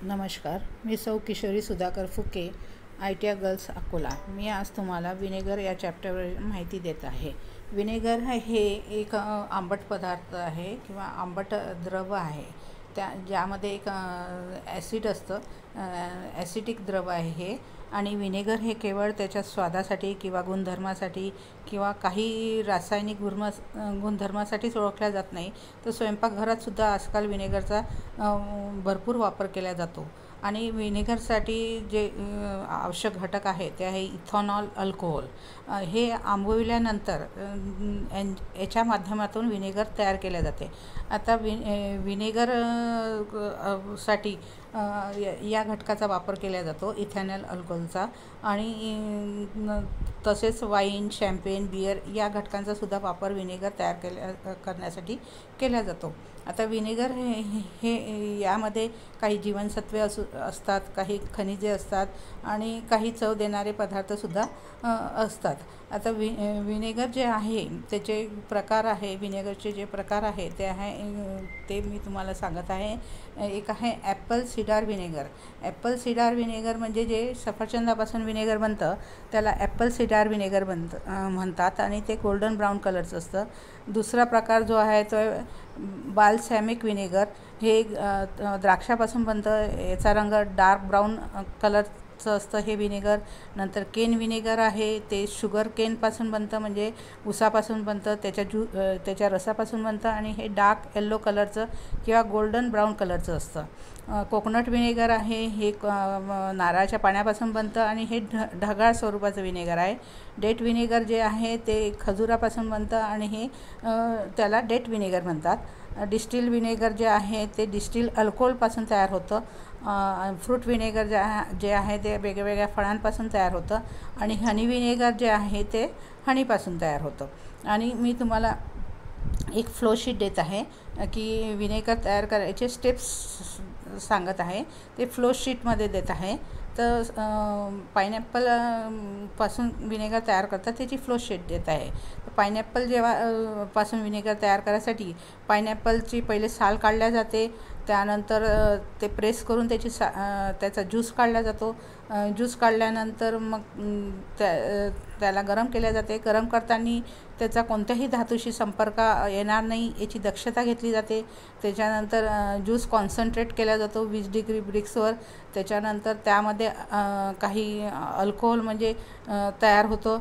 नमस्कार, मी सौ Kishori Sudhakar Phuke, ITI girls Akola. मी आज तुम्हाला विनेगर या चॅप्टरवर माहिती देत आहे। विनेगर हे एक आंबट पदार्थ आहे किंवा आंबट द्रव आहे, ज्यामध्ये एक ॲसिड असतं, ॲसिडिक द्रव आहे हे। आणि विनेगर हे केवळ त्याच्या स्वादासाठी किंवा गुणधर्मासाठी किंवा काही रासायनिक गुणधर्मासाठीच ओळखला जात नाही, तर स्वयंपाकघरातसुद्धा आजकाल विनेगरचा भरपूर वापर केला जातो। आणि विनेगरसाठी जे आवश्यक घटक आहे ते आहे इथेनॉल अल्कोहोल। हे आंबविल्यानंतर याच्या माध्यमातून विनेगर तयार केले जाते। आता विनेगर साठी या घटकाचा वापर केला जातो, इथेनॉल अल्कोहोलचा। आणि तसेच वाईन, शॅम्पेन, बियर या घटकांचा सुद्धा वापर विनेगर तयार करण्यासाठी केला जातो। आता विनेगर हे यामध्ये काही जीवनसत्वे असतात, काही खनिजे असतात आणि काही चव देणारे पदार्थसुद्धा असतात। आता विनेगर जे आहे त्याचे प्रकार आहे, विनेगरचे जे प्रकार आहे ते मी तुम्हाला सांगत आहे। एक आहे Apple cedar vinegar. Apple cedar vinegar म्हणजे जे सफरचंदापासून विनेगर बनतं त्याला ॲपल सिडार विनेगर म्हणतात आणि ते गोल्डन ब्राऊन कलरचं असतं। दुसरा प्रकार जो आहे तो बाल्सॅमिक विनेगर। हे द्राक्षापासून बनतं, याचा रंग डार्क ब्राऊन कलरचं असतं हे विनेगर। नंतर केन विनेगर आहे, ते शुगर केनपासून बनतं, म्हणजे ऊसापासून बनतं, त्याच्या रसापासून बनतं आणि हे डार्क येल्लो कलरचं किंवा गोल्डन ब्राऊन कलरचं असतं। कोकोनट विनेगर आहे, हे नारळाच्या पाण्यापासून बनतं आणि हे ढगाळ स्वरूपाचं विनेगर आहे। डेट विनेगर जे आहे ते खजुरापासून बनतं आणि हे त्याला डेट विनेगर म्हणतात। डिस्टिल विनेगर जे आहे ते डिस्टिल अल्कोहोलपासून तयार होतं। फ्रूट विनेगर जे आहे ते वेगवेगळ्या फळांपासून तयार होतं। आणि हनी विनेगर जे आहे ते हनीपासून तयार होतं। आणि मी तुम्हाला एक फ्लोशीट देत आहे की विनेगर तयार करायचे स्टेप्स सांगत आहे, ते फ्लोशीटमध्ये देत आहे। तर पायनॅपल पासून विनेगर तयार करतात त्याची फ्लोशीट देत आहे। पायनॅपल पासून विनेगर तयार करायसाठी पायनॅपलची पहिले साल काढल्या जाते, त्यानंतर ते प्रेस करून त्याचा ज्यूस काढला जातो। ज्यूस काढल्यानंतर मग त्याला गरम केले जाते। गरम करताना त्याचा कोणत्याही धातूशी संपर्क येणार नाही याची दक्षता घेतली जाते। त्याच्यानंतर ज्यूस कॉन्सन्ट्रेट केला जातो 20 डिग्री ब्रिक्सवर। त्याच्यानंतर त्यामध्ये काही अल्कोहोल म्हणजे तयार होतं,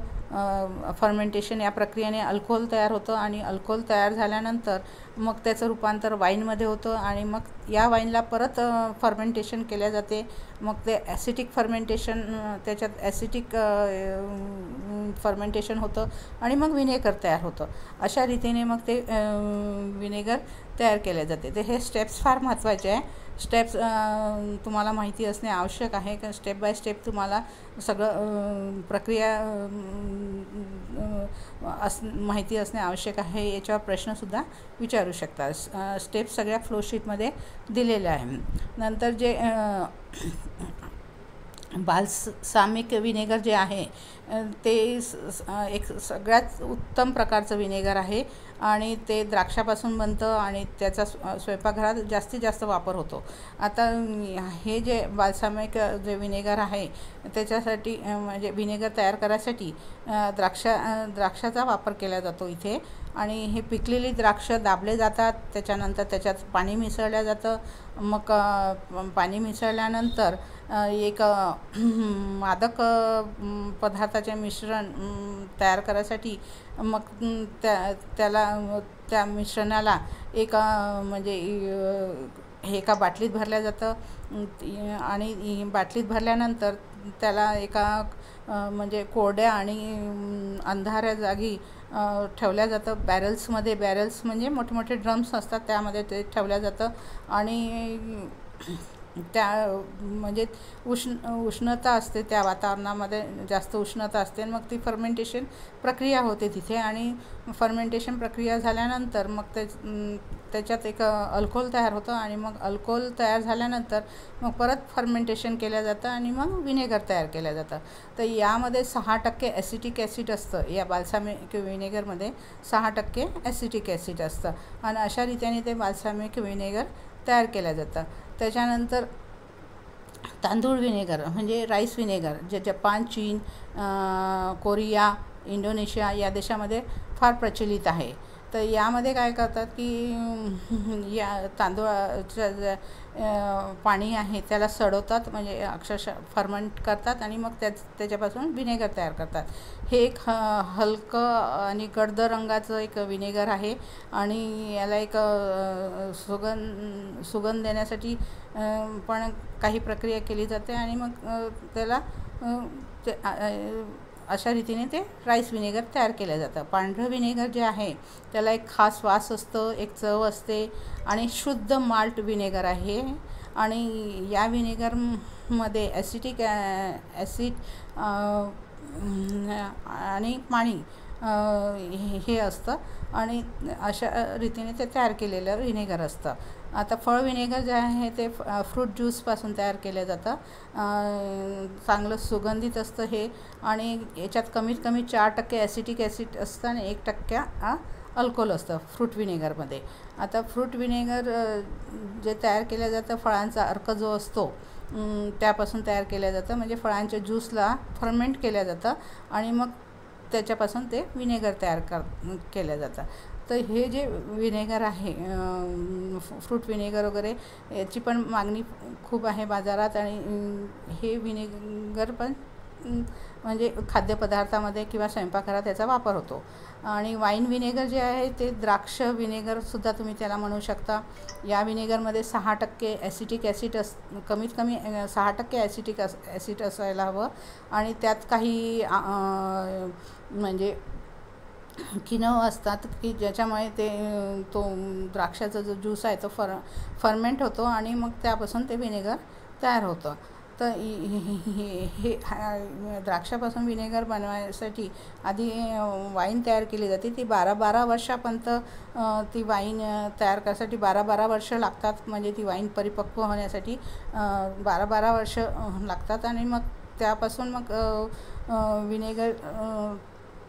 फर्मेंटेशन या प्रक्रियेने अल्कोहोल तयार होतं आणि अल्कोहोल तयार झाल्यानंतर मग त्याचं रूपांतर वाईनमध्ये होतं आणि मग या वाईनला परत फर्मेंटेशन केले जाते। मग ते ॲसिडिक फर्मेंटेशन, त्याच्यात ॲसिडिक फर्मेंटेशन होतं आणि मग विनेगर तयार होतं। अशा रीतीने मग ते विनेगर तयार केले जाते। तर हे स्टेप्स फार महत्त्वाचे आहे। स्टेप्स तुम्हाला माहिती असणे आवश्यक आहे, कारण स्टेप बाय स्टेप तुम्हाला सगळं प्रक्रिया माहिती असणे आवश्यक आहे। याच्यावर प्रश्नसुद्धा विचारू शकता। स्टेप सगळ्या फ्लोशीटमध्ये दिलेल्या आहे। नंतर जे बाल्सामिक विनेगर जे आहे ते एक सगळ्यात उत्तम प्रकारचं विनेगर आहे आणि ते द्राक्षापासून बनतं आणि त्याचा स्वयंपाकघरात जास्तीत जास्त वापर होतो। आता हे जे बाल्सामिक जे विनेगर आहे त्याच्यासाठी म्हणजे विनेगर तयार करायसाठी द्राक्षाचा वापर केला जातो इथे। आणि हे पिकलेली द्राक्ष दाबले जातात, त्याच्यानंतर त्याच्यात पाणी मिसळलं जातं। मग पाणी मिसळल्यानंतर एक मादक पदार्थाचे मिश्रण तयार करायसाठी मग त्या मिश्रणाला म्हणजे एका बाटलीत भरलं जातं आणि बाटलीत भरल्यानंतर त्याला एका म्हणजे कोरड्या आणि अंधाऱ्या जागी ठेवल्या जातं। बॅरल्स म्हणजे मोठे मोठे ड्रम्स असतात, त्यामध्ये ते ठेवलं जातं आणि त्या म्हणजे उष्णता असते, त्या वातावरणामध्ये जास्त उष्णता असते। मग ती फर्मेंटेशन प्रक्रिया होते तिथे आणि फर्मेंटेशन प्रक्रिया झाल्यानंतर मग त्याच्यात एक अल्कोहोल तयार होतं आणि मग अल्कोहोल तयार झाल्यानंतर मग परत फर्मेंटेशन केलं जातं आणि मग विनेगर तयार केलं जातं। तर यामध्ये 6% ॲसिटिक ॲसिड असतं, या बाल्सामिक विनेगरमध्ये 6% ॲसिटिक ॲसिड असतं आणि अशा रीतीने ते बाल्सामिक विनेगर तयार केलं जातं। त्याच्यानंतर तांदूळ विनेगर म्हणजे राईस विनेगर, जे जपान, चीन, कोरिया, इंडोनेशिया या देशामध्ये फार प्रचलित आहे. तर यामध्ये काय करतात की या तांदूळाचं पाणी आहे त्याला सडवतात, म्हणजे अक्षरशः फर्मंट करतात आणि मग त्याच्यापासून विनेगर तयार करतात. हे एक हलकं आणि गडद रंगाचं एक विनेगर आहे आणि याला एक सुगंध देण्यासाठी पण काही प्रक्रिया केली जाते आणि मग त्याला अशा रीतीने ते राईस विनेगर तयार केलं जातं. पांढरं विनेगर जे आहे त्याला एक खास वास असतो, एक चव असते आणि शुद्ध माल्ट विनेगर आहे. आणि या विनेगरमध्ये ॲसिड आणि पाणी हे असतं आणि अशा रीतीने ते तयार केलेलं विनेगर असतं. आता फळ विनेगर जे आहे ते फ्रूट ज्यूसपासून तयार केलं जातं. चांगलं सुगंधित असतं हे आणि याच्यात कमीत कमी 4% ॲसिटिक ॲसिड असतं आणि 1% अल्कोहोल असतं फ्रूट विनेगरमध्ये. आता फ्रूट विनेगर जे तयार केलं जातं, फळांचा अर्क जो असतो त्यापासून तयार केलं जातं, म्हणजे फळांच्या ज्यूसला फर्मेंट केलं जातं आणि मग त्याच्यापासून ते विनेगर तयार केलं जातं. तर हे जे विनेगर आहे फ्रूट विनेगर वगैरे याची पण मागणी खूप आहे बाजारात आणि हे विनेगर पण म्हणजे खाद्यपदार्थामध्ये किंवा स्वयंपाकघरात याचा वापर होतो. आणि वाईन विनेगर जे आहे ते द्राक्ष विनेगरसुद्धा तुम्ही त्याला म्हणू शकता. या विनेगरमध्ये 6% ॲसिटिक ॲसिड कमीत कमी 6% ॲसिटिक ॲसिड असायला हवं आणि त्यात काही म्हणजे किनव असतात की ज्याच्यामुळे तो द्राक्षाचा जो ज्यूस आहे तो फर्मेंट होतो आणि मग त्यापासून ते विनेगर तयार होतं. तर हे द्राक्षापासून विनेगर बनवायसाठी आधी वाईन तयार केली जाते. ती 12 वर्षापर्यंत ती वाईन तयार करायसाठी 12 वर्ष लागतात, म्हणजे ती वाईन परिपक्व होण्यासाठी 12 वर्ष लागतात आणि मग त्यापासून मग विनेगर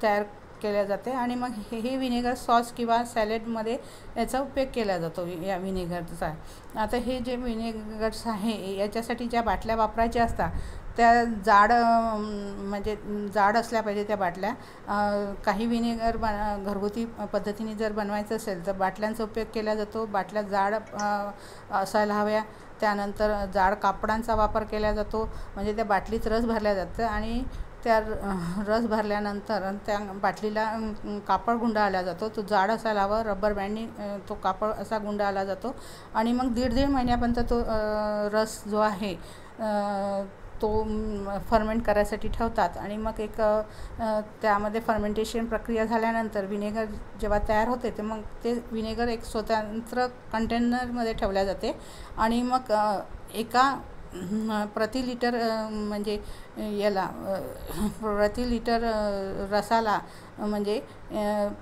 तयार केल्या जाते आणि मग हे विनेगर सॉस किंवा सॅलेडमध्ये याचा उपयोग केला जातो या विनेगरचा. आता हे जे विनेगर्स आहे याच्यासाठी ज्या बाटल्या वापरायच्या असतात त्या म्हणजे जाड असल्या पाहिजे त्या बाटल्या. काही विनेगर घरगुती पद्धतीने जर बनवायचं असेल तर बाटल्यांचा उपयोग केला जातो. बाटल्या जाड असायला हव्या. त्यानंतर जाड कापडांचा वापर केला जातो, म्हणजे त्या बाटलीत रस भरल्या जातं आणि त्या रस भरल्यानंतर त्या बाटलीला कापड गुंडाळला जातो. तो जाड असायला हवा, रबर बँडनी तो कापड असा गुंडाळला जातो आणि मग 1.5 महिन्यापर्यंत तो रस जो आहे तो फर्मेंट करायसाठी ठेवतात आणि मग एक त्यामध्ये फर्मेंटेशन प्रक्रिया झाल्यानंतर विनेगर जेव्हा तयार होते ते मग ते विनेगर एक स्वतंत्र कंटेनरमध्ये ठेवल्या जाते आणि मग एका प्रति लिटर म्हणजे याला प्रति लिटर रसाला म्हणजे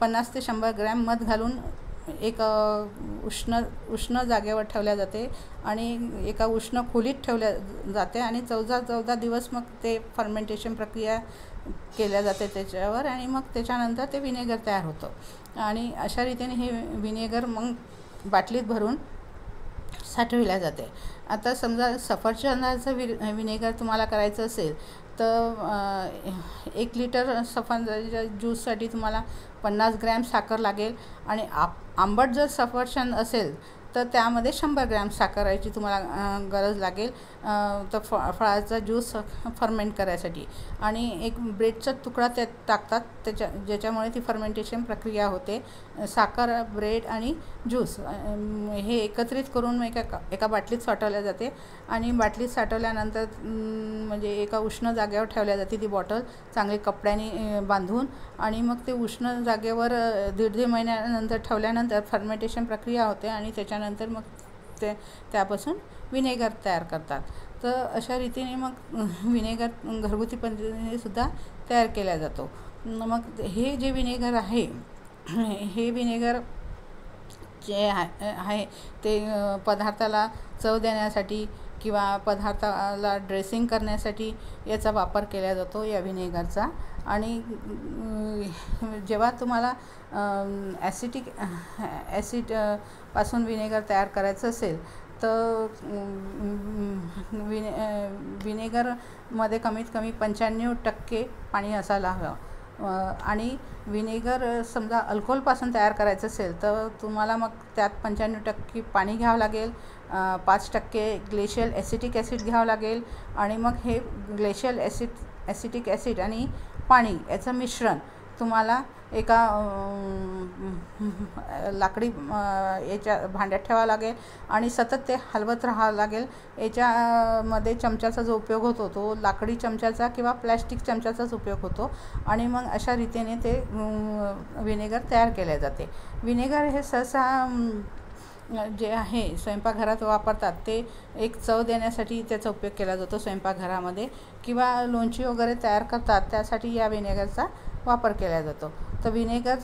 50 ते 100 ग्रॅम मध घालून एक उष्ण जागेवर ठेवल्या जाते आणि एका उष्ण खोलीत ठेवल्या जाते आणि 14 दिवस मग ते फर्मेंटेशन प्रक्रिया केल्या जाते त्याच्यावर आणि मग त्याच्यानंतर ते विनेगर तयार होतं आणि अशा रीतीने हे विनेगर मग बाटलीत भरून साठविल्या जाते. आता समजा सफरचंदाचं विनेगर तुम्हाला करायचं असेल तर 1 लिटर सफरचंदाच्या ज्यूससाठी तुम्हाला 50 ग्रॅम साखर लागेल आणि आंबट जर सफरचंद असेल तर त्यामध्ये 100 ग्रॅम साखराची तुम्हाला गरज लागेल तर फळाचा ज्यूस फर्मेंट करायसाठी. आणि एक ब्रेडचा तुकडा त्यात टाकतात ज्याच्यामुळे ती फर्मेंटेशन प्रक्रिया होते. साखर, ब्रेड आणि ज्यूस हे एकत्रित करून एका बाटलीत साठवल्या जाते आणि बाटलीत साठवल्यानंतर म्हणजे एका उष्ण जागेवर ठेवल्या जाते ती बॉटल चांगली कपड्याने बांधून आणि मग ते उष्ण जागेवर 1.5 महिन्यानंतर ठेवल्यानंतर फर्मेंटेशन प्रक्रिया होते आणि त्याच्यानंतर मग त्यापासून विनेगर तयार करतात. तर अशा रीतीने मग विनेगर घरगुती पद्धतीने सुद्धा तयार केला जातो. मग हे जे विनेगर आहे हे विनेगर जे आहे ते पदार्थाला चव देण्यासाठी किंवा पदार्थाला ड्रेसिंग करण्यासाठी याचा वापर केला जातो या विनेगरचा. आणि जेव्हा तुम्हाला ॲसिड पासून विनेगर तयार करायचं असेल तर विनेगरमध्ये कमीत कमी 95% पाणी असायला हवं. आणि विनेगर समजा अल्कोहोलपासून तयार करायचं असेल तर तुम्हाला मग त्यात 95% पाणी घ्यावं लागेल, 5% ग्लेशियल ॲसिटिक ॲसिड घ्यावं लागेल. आणि मग हे ग्लेशियल ॲसिटिक ॲसिड आणि पाणी याचं मिश्रण तुम्हाला एका लाकडी याच्या भांड्यात ठेवावं लागेल आणि सतत ते हलवत राहावं लागेल. याच्यामध्ये चमच्याचा जो उपयोग होतो तो लाकडी चमच्याचा किंवा प्लॅस्टिक चमच्याचाच उपयोग होतो. आणि मग अशा रीतीने ते विनेगर तयार केले जाते. विनेगर हे सहसा जे आहे स्वयंपाकघरात वापरतात ते एक चव देण्यासाठी त्याचा उपयोग केला जातो स्वयंपाकघरामध्ये, किंवा लोणची वगैरे तयार करतात त्यासाठी या विनेगरचा वापर केला जातो. तर विनेगर